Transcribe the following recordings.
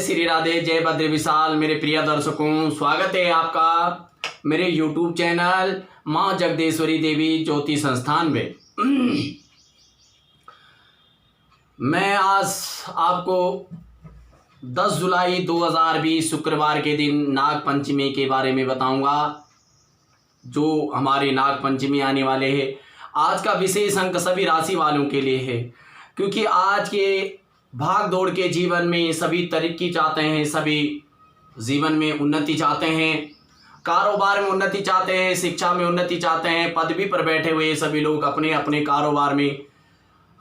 श्री राधे, जय बद्र विशाल। मेरे प्रिय दर्शकों, स्वागत है आपका मेरे YouTube चैनल माँ जगदेश्वरी देवी ज्योति संस्थान में। मैं आज आपको 10 जुलाई 2020 शुक्रवार के दिन नाग पंचमी के बारे में बताऊंगा। जो हमारे नाग पंचमी आने वाले हैं, आज का विशेष अंक सभी राशि वालों के लिए है, क्योंकि आज के भाग दौड़ के जीवन में सभी तरक्की चाहते हैं, सभी जीवन में उन्नति चाहते हैं, कारोबार में उन्नति चाहते हैं, शिक्षा में उन्नति चाहते हैं। पदवी पर बैठे हुए सभी लोग अपने अपने कारोबार में,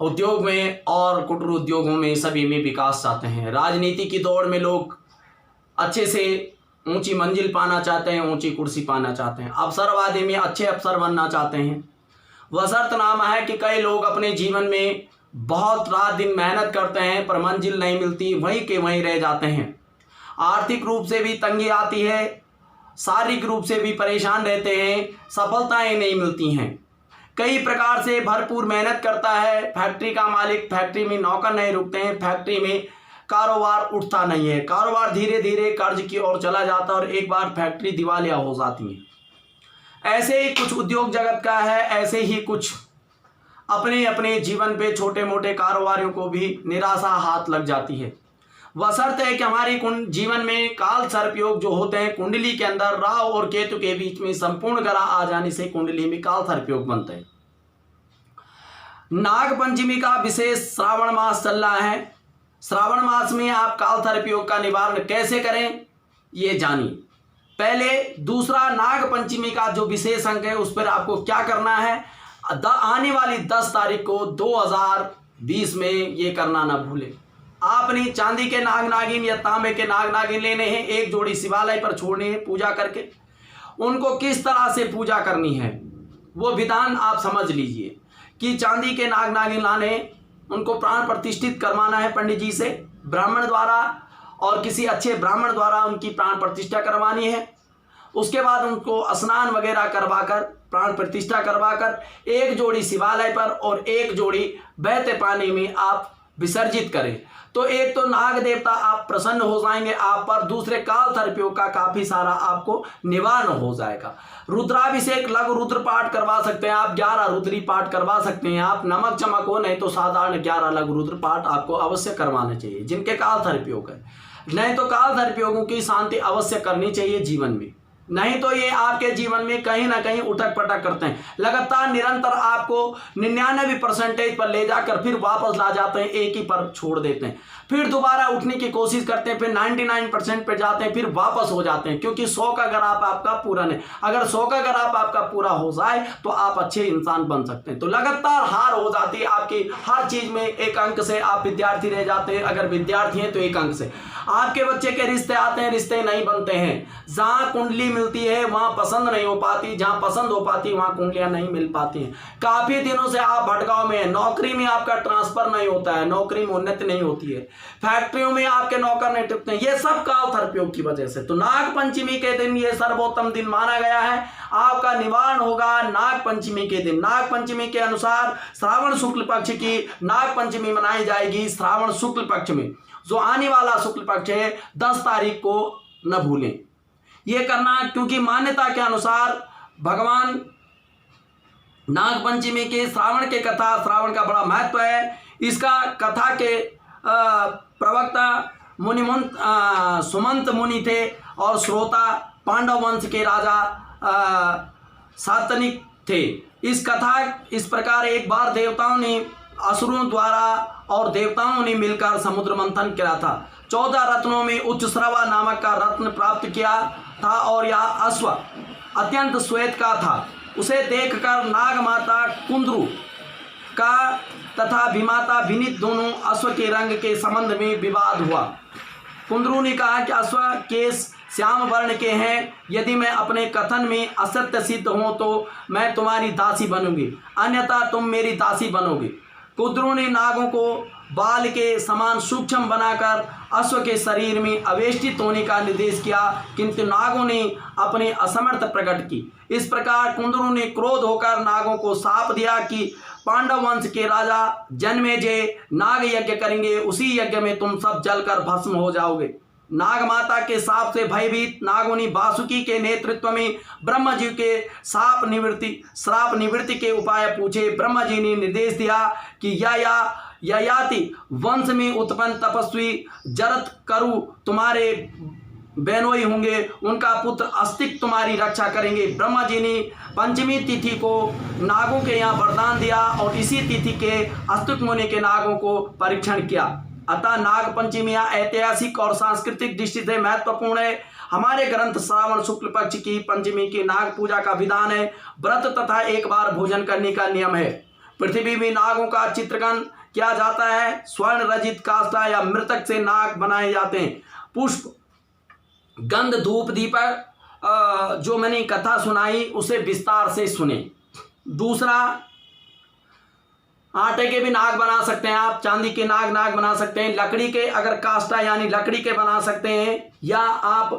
उद्योग में और कुटीर उद्योगों में सभी में विकास चाहते हैं। राजनीति की दौड़ में लोग अच्छे से ऊंची मंजिल पाना चाहते हैं, ऊंची कुर्सी पाना चाहते हैं। अवसरवादी में अच्छे अफसर बनना चाहते हैं। बशर्तनामा है कि कई लोग अपने जीवन में बहुत रात दिन मेहनत करते हैं, पर मंजिल नहीं मिलती, वहीं के वहीं रह जाते हैं। आर्थिक रूप से भी तंगी आती है, शारीरिक रूप से भी परेशान रहते हैं, सफलताएं नहीं मिलती हैं। कई प्रकार से भरपूर मेहनत करता है फैक्ट्री का मालिक, फैक्ट्री में नौकर नहीं रुकते हैं, फैक्ट्री में कारोबार उठता नहीं है, कारोबार धीरे धीरे कर्ज की ओर चला जाता है और एक बार फैक्ट्री दिवालिया हो जाती है। ऐसे ही कुछ उद्योग जगत का है, ऐसे ही कुछ अपने अपने जीवन पे छोटे मोटे कारोबारियों को भी निराशा हाथ लग जाती है। बशर्ते है कि हमारी जीवन में काल सर्पयोग जो होते हैं, कुंडली के अंदर राहु और केतु के बीच में संपूर्ण ग्रह आ जाने से कुंडली में काल सर्पयोग बनते हैं। नाग पंचमी का विशेष श्रावण मास चल रहा है। श्रावण मास में आप काल सर्पयोग का निवारण कैसे करें, ये जानिए। पहले दूसरा नाग पंचमी का जो विशेष अंक है, उस पर आपको क्या करना है। आने वाली 10 तारीख को 2020 में ये करना ना भूलें। आपने चांदी के नाग नागिन या तांबे के नाग नागिन लेने हैं, एक जोड़ी शिवालय पर छोड़ने हैं पूजा करके। उनको किस तरह से पूजा करनी है वो विधान आप समझ लीजिए कि चांदी के नाग नागिन लाने, उनको प्राण प्रतिष्ठित करवाना है पंडित जी से, ब्राह्मण द्वारा और किसी अच्छे ब्राह्मण द्वारा उनकी प्राण प्रतिष्ठा करवानी है। उसके बाद उनको स्नान वगैरह करवाकर, प्राण प्रतिष्ठा करवाकर एक जोड़ी शिवालय पर और एक जोड़ी बहते पानी में आप विसर्जित करें। तो एक तो नाग देवता आप प्रसन्न हो जाएंगे आप पर, दूसरे काल सर्पयोग का काफी सारा आपको निवारण हो जाएगा। रुद्राभिषेक लघु रुद्र पाठ करवा सकते हैं आप, 11 रुद्री पाठ करवा सकते हैं आप। नमक चमक हो नहीं तो साधारण 11 लघु रुद्र पाठ आपको अवश्य करवाना चाहिए जिनके काल सर्पयोग है। नहीं तो काल सर्पयोगों की शांति अवश्य करनी चाहिए जीवन में, नहीं तो ये आपके जीवन में कहीं ना कहीं उठक पटक करते हैं। लगातार निरंतर आपको 99% पर ले जाकर फिर वापस ला जाते हैं, एक ही पर छोड़ देते हैं, फिर दोबारा उठने की कोशिश करते हैं, फिर 99% पर जाते हैं, फिर वापस हो जाते हैं। क्योंकि 100 का ग्राफ आपका पूरा नहीं, अगर 100 का ग्राफ आपका पूरा हो जाए तो आप अच्छे इंसान बन सकते हैं। तो लगातार हार हो जाती है आपकी हर चीज में। एक अंक से आप विद्यार्थी रह जाते हैं, अगर विद्यार्थी हैं तो एक अंक से आपके बच्चे के रिश्ते आते हैं, रिश्ते नहीं बनते हैं। जहां कुंडली मिलती है वहां पसंद नहीं हो पाती, जहां पसंद हो पाती वहां कुंडलियां नहीं मिल पाती हैं। काफी दिनों से आप भटकाव में हैं, नौकरी में आपका ट्रांसफर नहीं होता है, नौकरी में उन्नति नहीं होती है, फैक्ट्रियों में आपके नौकर नहीं टिकते हैं। ये सब काल सर्पयोग की वजह से। तो नाग पंचमी के दिन ये सर्वोत्तम दिन माना गया है, आपका निवारण होगा नाग पंचमी के दिन। नाग पंचमी के अनुसार श्रावण शुक्ल पक्ष की नाग पंचमी मनाई जाएगी। श्रावण शुक्ल पक्ष में जो आने वाला शुक्ल पक्ष है 10 तारीख को न भूलें ये करना, क्योंकि मान्यता के अनुसार भगवान नाग पंचमी के श्रावण के कथा, श्रावण का बड़ा महत्व है। इसका कथा के प्रवक्ता मुनिमंत सुमंत मुनि थे और श्रोता पांडव वंश के राजा सातनिक थे। इस कथा इस प्रकार, एक बार देवताओं ने असुरों द्वारा और देवताओं ने मिलकर समुद्र मंथन किया था। 14 रत्नों में उच्च श्रवा नामक का रत्न प्राप्त किया था और यह अश्व अत्यंत श्वेत का था। उसे देखकर नाग माता कुंद्रू का तथा विमाता विनीत दोनों अश्व के रंग के संबंध में विवाद हुआ। कुंद्रू ने कहा कि अश्व केश श्याम वर्ण के हैं, यदि मैं अपने कथन में असत्य सिद्ध हूँ तो मैं तुम्हारी दासी बनूंगी, अन्यथा तुम मेरी दासी बनोगे। कुंद्रू ने नागों को बाल के समान सूक्ष्म बनाकर अश्व के शरीर में अवेष्टित होने का निर्देश किया, किंतु नागों ने अपने असमर्थ प्रकट की। इस प्रकार कुंद्रू ने क्रोध होकर नागों को शाप दिया कि पांडव वंश के राजा जन्मेजय नाग यज्ञ करेंगे, उसी यज्ञ में तुम सब जलकर भस्म हो जाओगे। नाग माता के साप से भयभीत नागोनी वासुकी के नेतृत्व में ब्रह्मा जी के श्राप निवृत्ति के उपाय पूछे। ब्रह्मा जी ने निर्देश दिया कि ययाति वंश में उत्पन्न तपस्वी जरत करु तुम्हारे बेनोई होंगे, उनका पुत्र अस्तिक तुम्हारी रक्षा करेंगे। ब्रह्मा जी ने पंचमी तिथि को नागों के यहाँ वरदान दिया और इसी तिथि के अस्तिक मुनि के नागों को परीक्षण किया। अतः नाग पंचमी ऐतिहासिक और सांस्कृतिक दृष्टि से महत्वपूर्ण है। हमारे ग्रंथ श्रावण शुक्ल पक्ष की पंचमी की नाग पूजा का विधान है। व्रत तथा एक बार भोजन करने का नियम है। पृथ्वी में नागों का चित्रकन किया जाता है। स्वर्ण रजित काष्ठा या मृतक से नाग बनाए जाते हैं। पुष्प गंध धूप दीपक जो मैंने कथा सुनाई उसे विस्तार से सुने। दूसरा, आटे के भी नाग बना सकते हैं आप, चांदी के नाग बना सकते हैं, लकड़ी के अगर काष्ठा यानी लकड़ी के बना सकते हैं, या आप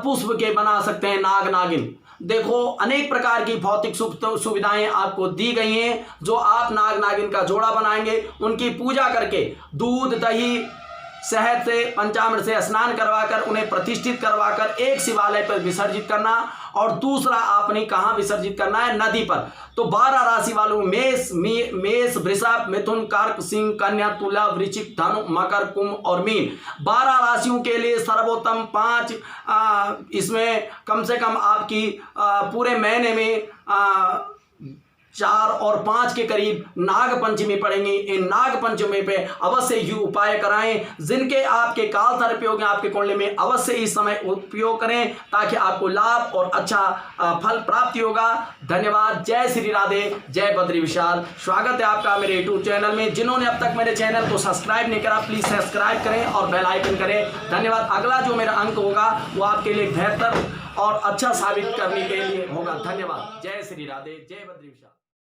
पुष्प के बना सकते हैं नाग नागिन। देखो अनेक प्रकार की भौतिक सुविधाएं आपको दी गई हैं। जो आप नाग नागिन का जोड़ा बनाएंगे, उनकी पूजा करके दूध दही शहद से पंचामृत से स्नान करवाकर उन्हें प्रतिष्ठित करवाकर एक शिवालय पर विसर्जित करना, और दूसरा आपने कहाँ विसर्जित करना है? नदी पर। तो 12 राशि वालों मेष वृषभ मिथुन कर्क सिंह कन्या तुला वृश्चिक धनु मकर कुंभ और मीन, 12 राशियों के लिए सर्वोत्तम 5 इसमें कम से कम आपकी पूरे महीने में 4 और 5 के करीब नाग पंचमी पड़ेंगे। इन नाग पंचमी पे अवश्य ये उपाय कराएं। जिनके आपके काल सर्प योग हैं, आपके कुंडली में अवश्य इस समय उपयोग करें ताकि आपको लाभ और अच्छा फल प्राप्ति होगा। धन्यवाद। जय श्री राधे, जय बद्री विशाल। स्वागत है आपका मेरे यूट्यूब चैनल में। जिन्होंने अब तक मेरे चैनल को सब्सक्राइब नहीं करा, प्लीज़ सब्सक्राइब करें और बेल आइकन करें। धन्यवाद। अगला जो मेरा अंक होगा वो आपके लिए बेहतर और अच्छा साबित करने के लिए होगा। धन्यवाद। जय श्री राधे, जय बद्री विशाल।